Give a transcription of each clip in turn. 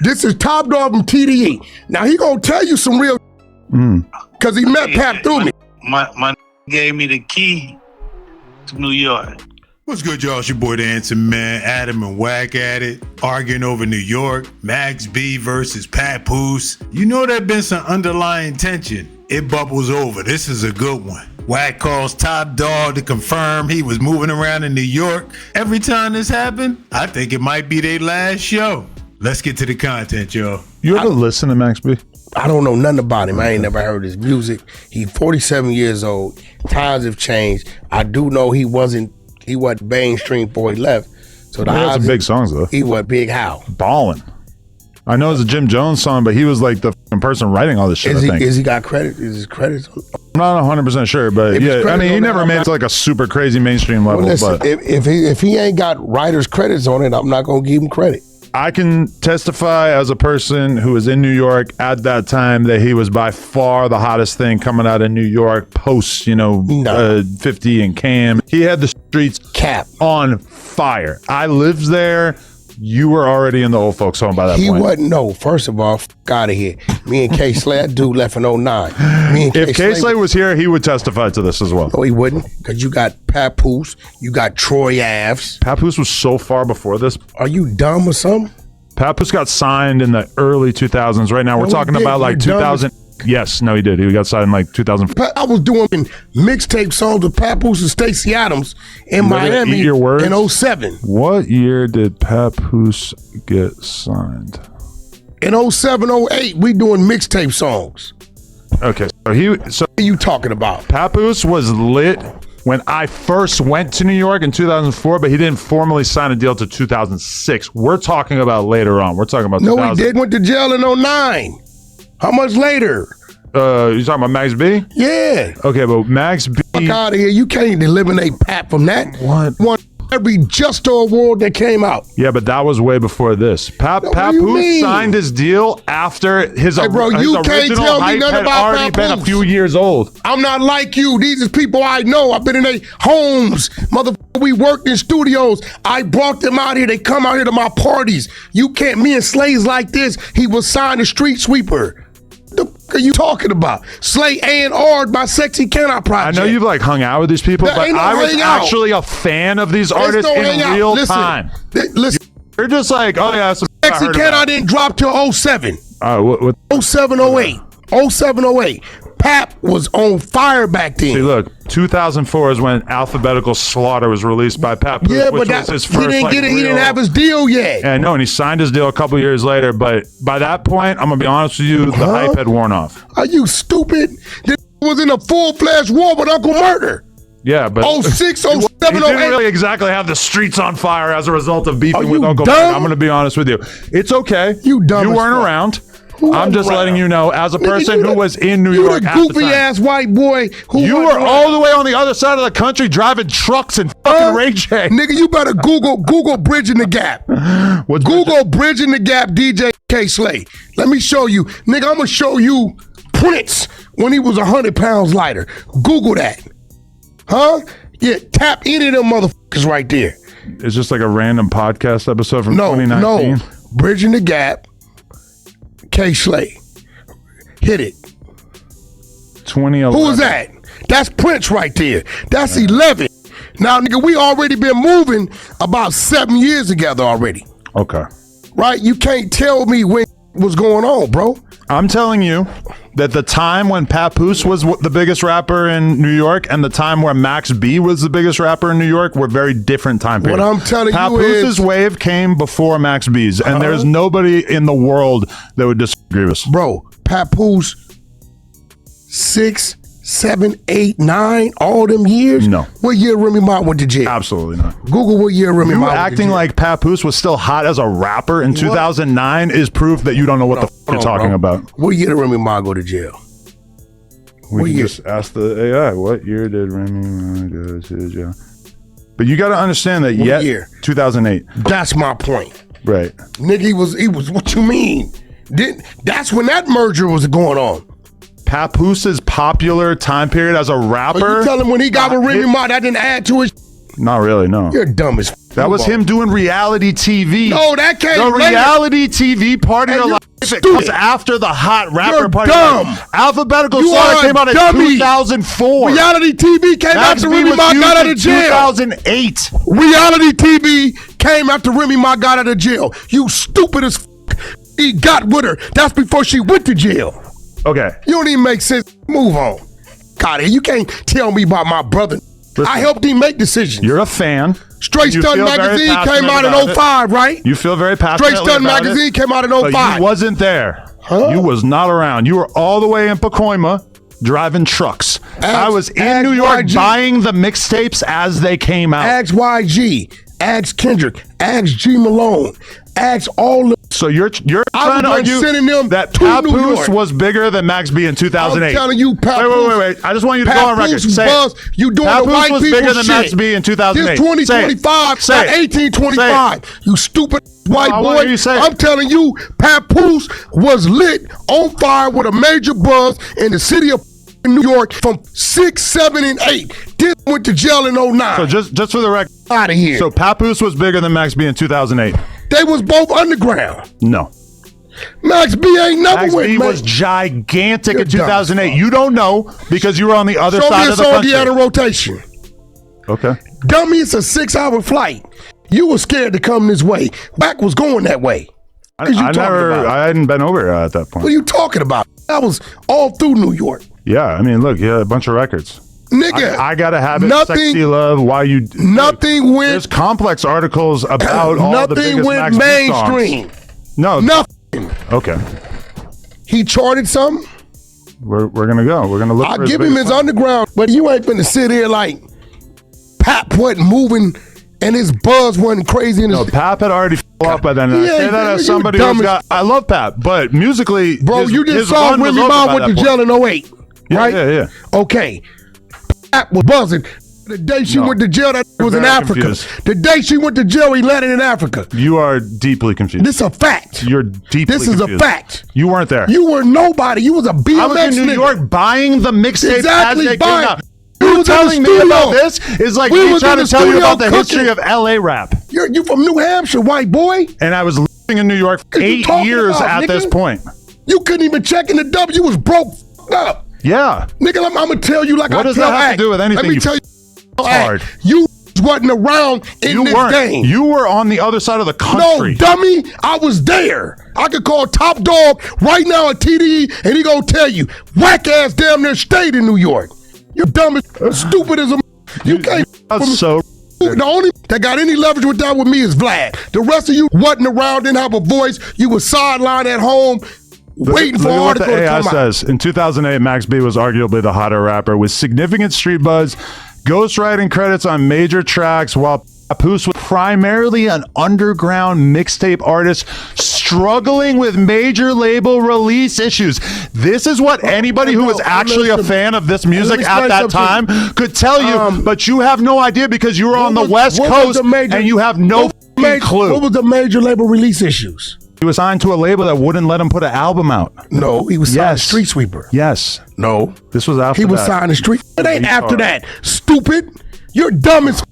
This is Top Dog from TDE. Now he gonna tell you some real because he met Pap through me. My gave me the key to New York. What's good, y'all? It's your boy, the Handsome Man. Adam and Wack at it, arguing over New York. Max B versus Papoose. You know there's been some underlying tension. It bubbles over. This is a good one. Wack calls Top Dog to confirm he was moving around in New York. Every time this happened, I think it might be their last show. Let's get to the content, y'all. You ever listen to Max B? I don't know nothing about him. I ain't never heard his music. He's 47 years old. Times have changed. I do know he wasn't mainstream before he left. So He had some big songs though. He was Big How. Ballin'. I know it's a Jim Jones song, but he was like the person writing all this shit, I think. Is he got credit? Is his credit? I'm not 100% sure, but yeah, I mean, he never made it to like a super crazy mainstream level. Well, listen, but if he ain't got writer's credits on it, I'm not going to give him credit. I can testify as a person who was in New York at that time that he was by far the hottest thing coming out of New York post, 50 and Cam. He had the streets on fire. I lived there. You were already in the old folks home by that point. He wasn't. No, first of all, out of here. Me and K Slay, that dude left in 09. If K Slay was here, he would testify to this as well. No, he wouldn't, because you got Papoose, you got Troy Aves. Papoose was so far before this. Are you dumb or something? Papoose got signed in the early 2000s. Right now, we're talking about like 2000. Yes, no, he did. He got signed in like 2000. I was doing mixtape songs with Papoose and Stacey Adams in Miami in 07. What year did Papoose get signed? In 07, 08, we doing mixtape songs. Okay, so what are you talking about? Papoose was lit when I first went to New York in 2004, but he didn't formally sign a deal to 2006. We're talking about later on. We're talking about 2000. No, he did. Went to jail in 09. How much later? You talking about Max B? Yeah. Okay, but Max B. Fuck out of here. You can't eliminate Pap from that. What? Won every Justo award that came out. Yeah, but that was way before this. Papoose signed his deal after his original hype had already been a few years old. I'm not like you. These are people I know. I've been in their homes. Motherfucker, we worked in studios. I brought them out here. They come out here to my parties. You can't, me and Slay's like this. He was signed a street sweeper. The fuck are you talking about? Slay A&R'd my Sexy Cannot project. I know you've like hung out with these people, but I was actually a fan of these artists in real time. Listen, you're just like, oh yeah, Sexy Cannot didn't drop till 07. 07, 08. 07, 08. Pap was on fire back then. See, look, 2004 is when Alphabetical Slaughter was released by Papoose. Yeah, but was his first, he didn't have his deal yet. Yeah, no, and he signed his deal a couple years later. But by that point, I'm gonna be honest with you, the hype had worn off. Are you stupid? This was in a full-fledged war with Uncle Murder. Yeah, but 06, 07, 08. He didn't really exactly have the streets on fire as a result of beefing with Uncle Murder. I'm gonna be honest with you. It's okay. You weren't around. I'm just letting you know, as a person who was in New York at the time. You the goofy ass white boy. You were all the way on the other side of the country driving trucks and fucking Ray J. Nigga, you better Google Bridging the Gap. Google Bridging the Gap DJ K Slay. Let me show you. Nigga, I'm going to show you Prince when he was 100 pounds lighter. Google that. Huh? Yeah, tap any of them motherfuckers right there. It's just like a random podcast episode from 2019? No, Bridging the Gap. K Slay. Hit it. 2011. Who is that? That's Prince right there. That's 11. Now, nigga, we already been moving about 7 years together already. Okay. Right? You can't tell me when was going on, bro. I'm telling you that the time when Papoose was the biggest rapper in New York and the time where Max B was the biggest rapper in New York were very different time periods. What I'm telling Papoose's wave came before Max B's, and there's nobody in the world that would disagree with us. Bro, Papoose 6, 7, 8, 9, all them years? No. What year Remy Ma went to jail? Absolutely not. Google what year Remy Ma went to jail. Acting like Papoose was still hot as a rapper in 2009 is proof that you don't know what the f*** you're talking about. What year did Remy Ma go to jail? We can just ask the AI, what year did Remy Ma go to jail? But you got to understand that year? 2008. That's my point. Right. Nigga, he was, what you mean? That's when that merger was going on. Papooses popular time period as a rapper. But you tell him when he got with Remy Ma, that didn't add to his. Not really, no. You're dumb as That was him doing reality TV. No, that came The later. reality TV Party And of you're Life. It stupid. comes after the hot rapper You're Party dumb. of Life. Alphabetical You Song are came out in dummy. 2004. Reality TV came Max after B Remy was Ma used got out in of jail. 2008. Reality TV came after Remy Ma got out of jail. You stupid as f***. He got with her. That's before she went to jail. Okay. You don't even make sense. Move on. God, you can't tell me about my brother. I helped him make decisions. You're a fan. Straight You Stunt feel very Magazine came passionate out about in it. 05, right? You feel very passionately Straight Stunt about Magazine it, came out in but 05. you wasn't there. Huh? You was not around. You were all the way in Pacoima driving trucks. I was in New York YG. buying the mixtapes as they came out. Ask YG. Ask Kendrick. Ask G Malone. Ask all the... So you're I trying to was argue sending them that to New Papoose York. was bigger than Max B in 2008. I'm telling you, Papoose. Wait. I just want you to go on record. Papoose Say was, it. you doing Papoose the white was people bigger than shit. Max B in 2008. This 2025, Say not it. 1825. You stupid white I boy. wanna hear you say it. I'm telling you, Papoose was lit on fire with a major buzz in the city of New York from 6, 7, and 8. This went to jail in 09. So just for the record, Out of here. so Papoose was bigger than Max B in 2008. They was both underground. No. Max B ain't never Max went. B man. was gigantic You're in 2008. You don't know because you were on the other Show side me a of the song country. he had in rotation. Okay. Dummy, it's a 6-hour flight. You were scared to come this way. Wack was going that way. What you talking about? I hadn't been over at that point. What are you talking about? I was all through New York. Yeah, I mean, look, a bunch of records. Nigga, I Gotta Have It, nothing- Sexy Love, Why You... nothing went... There's complex articles about all the Nothing biggest went Max B songs. mainstream. No. Nothing. Okay. He charted something. We're going to go. We're going to look I'll for his give him biggest his song. underground, but you ain't finna sit here like Pap wasn't moving and his buzz wasn't crazy. And his, No, Pap had already fell off by then. And I Yeah, say that you as somebody dumb who's as- got... I love Pap, but musically... bro, his, you just his saw run was Remy over Ma by went to that jail point. in 08, right? Yeah. Okay. Pap was buzzing. The day she No. went to jail, that was in very Africa. confused. The day she went to jail, he landed in Africa. You are deeply confused. This is a fact. You're deeply This is a confused. fact. You weren't there. You were nobody. You was a BMX I was in New nigga. York buying the mixtapes Exactly, as they buying- came out. We You was in the telling me about studio. this is like We me was trying in to the tell you studio about the history cooking. of LA rap. You from New Hampshire, white boy. And I was living in New York for What you 8 talking years about, at this nigga? point. You couldn't even check in the W. You was broke up. Yeah. Nigga, I'm gonna tell you like What I does tell that have to Act. do with anything, Let me you tell you. hard. Act. You wasn't around in You this weren't. game. You were on the other side of the country. No, dummy, I was there. I could call Top Dog right now at TDE and he gonna tell you, whack ass damn near stayed in New York. You dumb as stupid as a you can't That's so... the only that got any leverage with that with me is Vlad. The rest of you wasn't around, didn't have a voice. You was sidelined at home waiting for Look an at what the article to AI come out. says. In 2008, Max B was arguably the hotter rapper with significant street buzz, ghostwriting credits on major tracks, while Papoose was primarily an underground mixtape artist struggling with major label release issues. This is what anybody who was actually a fan of this music at that time could tell you, but you have no idea because you were on the West Coast and you have no clue. What was the major label release issues? He was signed to a label that wouldn't let him put an album out. No, he was signed Yes. Street Sweeper. Yes. No. This was after He was that. signed to Street. It ain't Retard. after that. Stupid. You're dumb as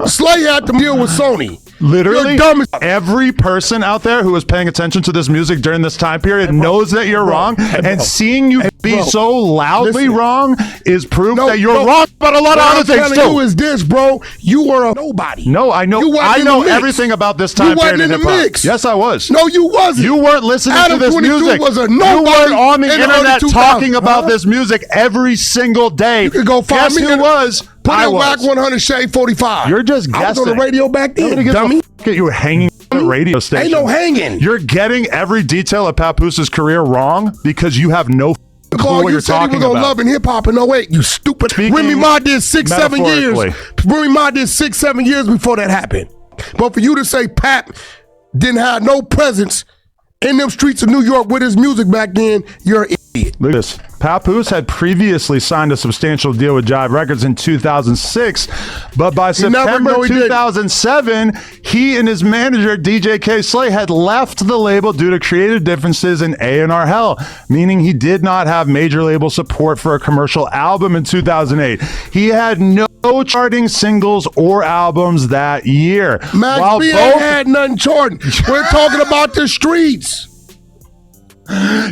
Slay had to deal with Sony. Literally, You're dumb as every person out there who was paying attention to this music during this time period knows that you're wrong, and seeing you be bro. so loudly Listen. wrong is proof No, that you're bro. wrong about a lot What of I'm other things telling you too. is this, bro. You were a nobody. No, I know. You wasn't I in know the mix. everything about this time You wasn't period in the hip-hop. mix. Yes, I was. No, you wasn't. You weren't listening Adam to this 22 music. was a You nobody weren't on the in the internet early talking 2000s, about huh? this music every single day. You could go find Guess me who in- was? Put I in Wack was. 100 Shade 45. You're just I was on guessing. the radio back then, Nobody gives a dummy. fuck that you were hanging on the radio station. Ain't no hanging. You're getting every detail of Papoose's career wrong because you have no clue Paul, what you you're said he talking was on about. Love and Hip Hop in 08. You stupid. Speaking Remy Ma did 6-7 years. metaphorically. Remy Ma did 6-7 years before that happened. But for you to say Pap didn't have no presence in them streets of New York with his music back then, you're an idiot. Look at this. Papoose had previously signed a substantial deal with Jive Records in 2006, but by September 2007, he and his manager, DJ K. Slay, had left the label due to creative differences in A&R hell, meaning he did not have major label support for a commercial album in 2008. He had no charting singles or albums that year. Max B ain't had nothing charting. We're talking about the streets.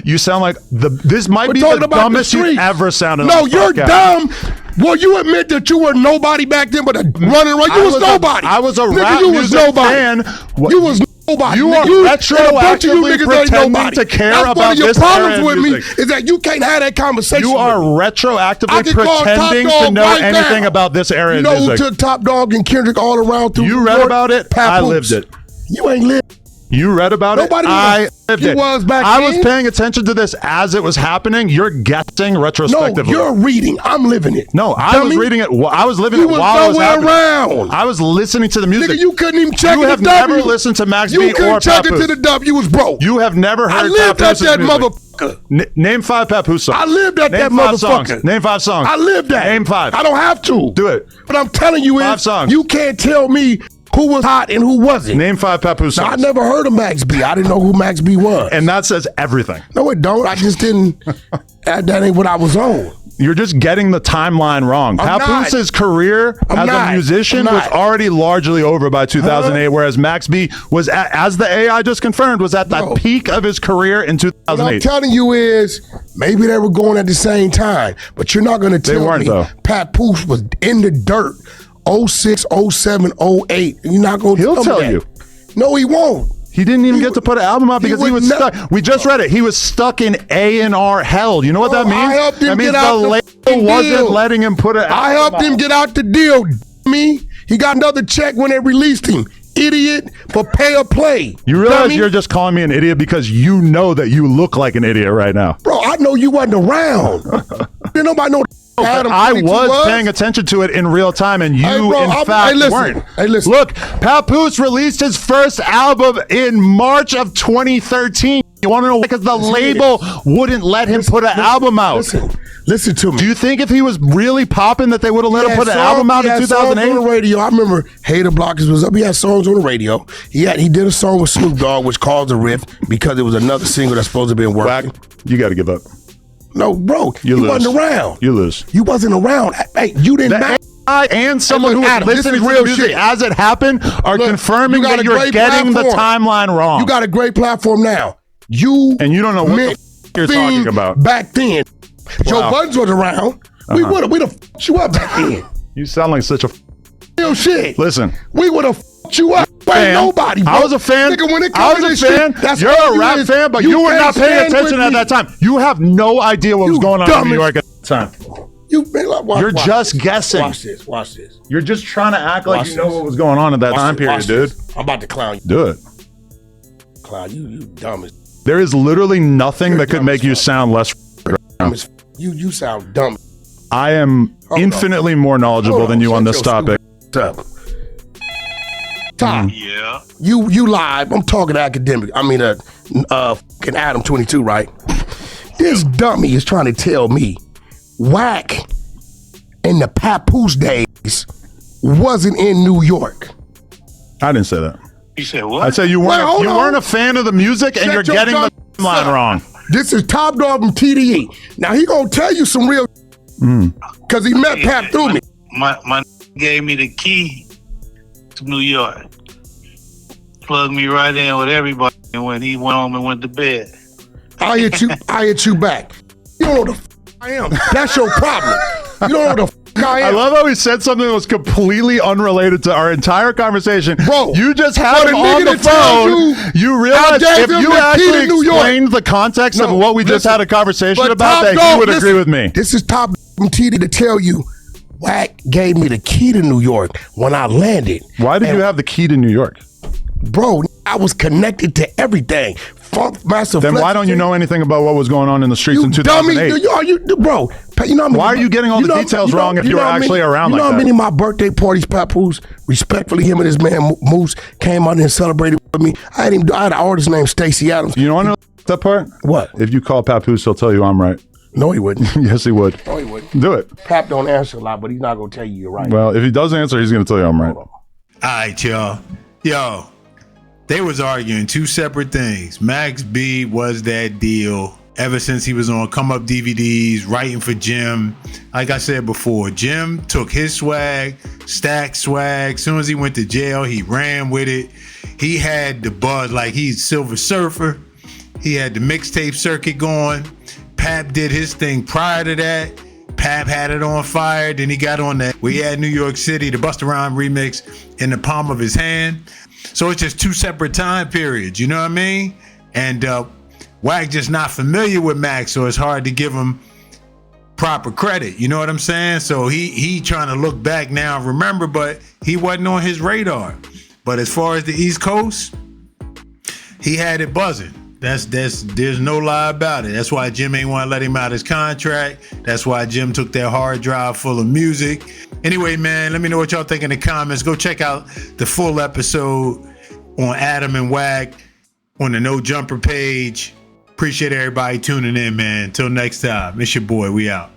You sound like this might be the dumbest you've ever sounded. No, you're dumb. Well, you admit that you were nobody back then, but running around, you was nobody. I was a nigga, rap you music was nobody. fan. You was nobody. You are retroactively pretending to care about this era of music. That's one of your problems with me, is that you can't have that conversation. You are retroactively pretending to know anything about this era of music. You know who took Top Dog and Kendrick all around through You read about it? Papoose. I lived it. You ain't lived. You read about it? I lived it. I was paying attention to this as it was happening. You're guessing retrospectively. No, you're reading. I'm living it. No, I was reading it. I was living it while it was happening. Around. I was listening to the music. Nigga, you couldn't even check You have never listened to Max B or Papoose. You couldn't check it to the dub. You was broke. You have never heard I lived Papoose at that motherfucker. Name 5 Papoose songs. I lived at that motherfucker. Name 5 songs. I lived at. Name 5. I don't have to. Do it. But I'm telling you, 5 songs. You can't tell me who was hot and who wasn't. Name 5 Papoose songs. I never heard of Max B. I didn't know who Max B was. And that says everything. No, it don't. I just didn't. That ain't what I was on. You're just getting the timeline wrong. Papoose's career as a musician was already largely over by 2008, whereas Max B was, as the AI just confirmed, was at the peak of his career in 2008. What I'm telling you is, maybe they were going at the same time, but you're not going to tell me Papoose was in the dirt 06, 07, 08. You're not going to He'll tell you. No, he won't. He didn't even get to put an album out because he was stuck. We just read it. He was stuck in A&R hell. You know what that means? I helped him that means get out the label wasn't letting him put it out. I helped him get out the deal, me. He got another check when they released him. Idiot for pay or play. You realize you're just calling me an idiot because you know that you look like an idiot right now. Bro, I know you wasn't around. Didn't nobody know I was paying attention to it in real time, and you, weren't. Hey, listen. Look, Papoose released his first album in March of 2013. You want to know? Because the label wouldn't let him put an album out. Listen to me. Do you think if he was really popping that they would have let him put an album out in 2008? On the radio. I remember Hater Blockers was up. He had songs on the radio. He did a song with Snoop Dogg, which caused a rift because it was another single that's supposed to be working. Wack, you got to give up. No, bro, you wasn't around. You lose. You wasn't around. Hey, you didn't matter. I and someone who was listening to real music as it happened are confirming that you're getting the timeline wrong. You got a great platform now. And you don't know what you're talking about. Back then, Joe Buttons was around. We'd have fucked you up back then. You sound like such a real shit. Listen, we would have fucked you up. Ain't nobody, bro. I was a fan. Nigga, when it I was a fan. You're a rap fan, but you were not paying attention at that time. You have no idea what was going on in New York at the time. You're just guessing. Watch this. Watch this. You're just trying to act like you know what was going on at that time period, dude. I'm about to clown you. Do it. Clown you dumb as. There is literally nothing that could make you sound less. You sound dumb. I am infinitely more knowledgeable than you on this topic. Tom. Yeah. You live. I'm talking academic. I mean, fucking Adam 22, right? This dummy is trying to tell me Wack in the Papoose days wasn't in New York. I didn't say that. You said what? I said you weren't a fan of the music and you're getting the timeline wrong. This is Top Dog from TDE. Now he gonna tell you some real because he met Pap through me. My gave me the key to New York. Plugged me right in with everybody, and when he went home and went to bed. I hit you back. You don't know the I am. That's your problem. You don't know the I am. I love how he said something that was completely unrelated to our entire conversation. Bro, you just had him on the phone. You realize if you actually explained the context of what we just had a conversation about, that he would agree with me. This is Top from TD to tell you, Wack gave me the key to New York when I landed. Why did you have the key to New York? Bro, I was connected to everything. Funk Master. Then why don't you know anything about what was going on in the streets in 2008? Bro, you know why are you getting all the details wrong if you were actually around like that? You know how many of my birthday parties, Papoose, respectfully, him and his man Moose came out and celebrated with me. I had an artist named Stacey Adams. You know what? That part? What? If you call Papoose, he'll tell you I'm right. No, he wouldn't. Yes, he would. No, he wouldn't. Do it. Pap don't answer a lot, but he's not gonna tell you you're right. Well, if he does answer, he's going to tell you I'm right. Hold on. All right, y'all. Yo, they was arguing two separate things. Max B was that deal ever since he was on Come Up DVDs, writing for Jim. Like I said before, Jim took his swag, stacked swag. Soon as he went to jail, he ran with it. He had the buzz like he's Silver Surfer. He had the mixtape circuit going. Pap did his thing prior to that. Pap had it on fire. Then he got on that. We had New York City, the Busta Rhymes remix in the palm of his hand. So it's just two separate time periods. You know what I mean? And Wack just not familiar with Max, so it's hard to give him proper credit. You know what I'm saying? So he trying to look back now and remember, but he wasn't on his radar. But as far as the East Coast, he had it buzzing. There's no lie about it. That's why Jim ain't want to let him out his contract. That's why Jim took that hard drive full of music. Anyway, man, let me know what y'all think in the comments. Go check out the full episode on Adam and Wack on the No Jumper page. Appreciate everybody tuning in, man. Until next time, it's your boy. We out.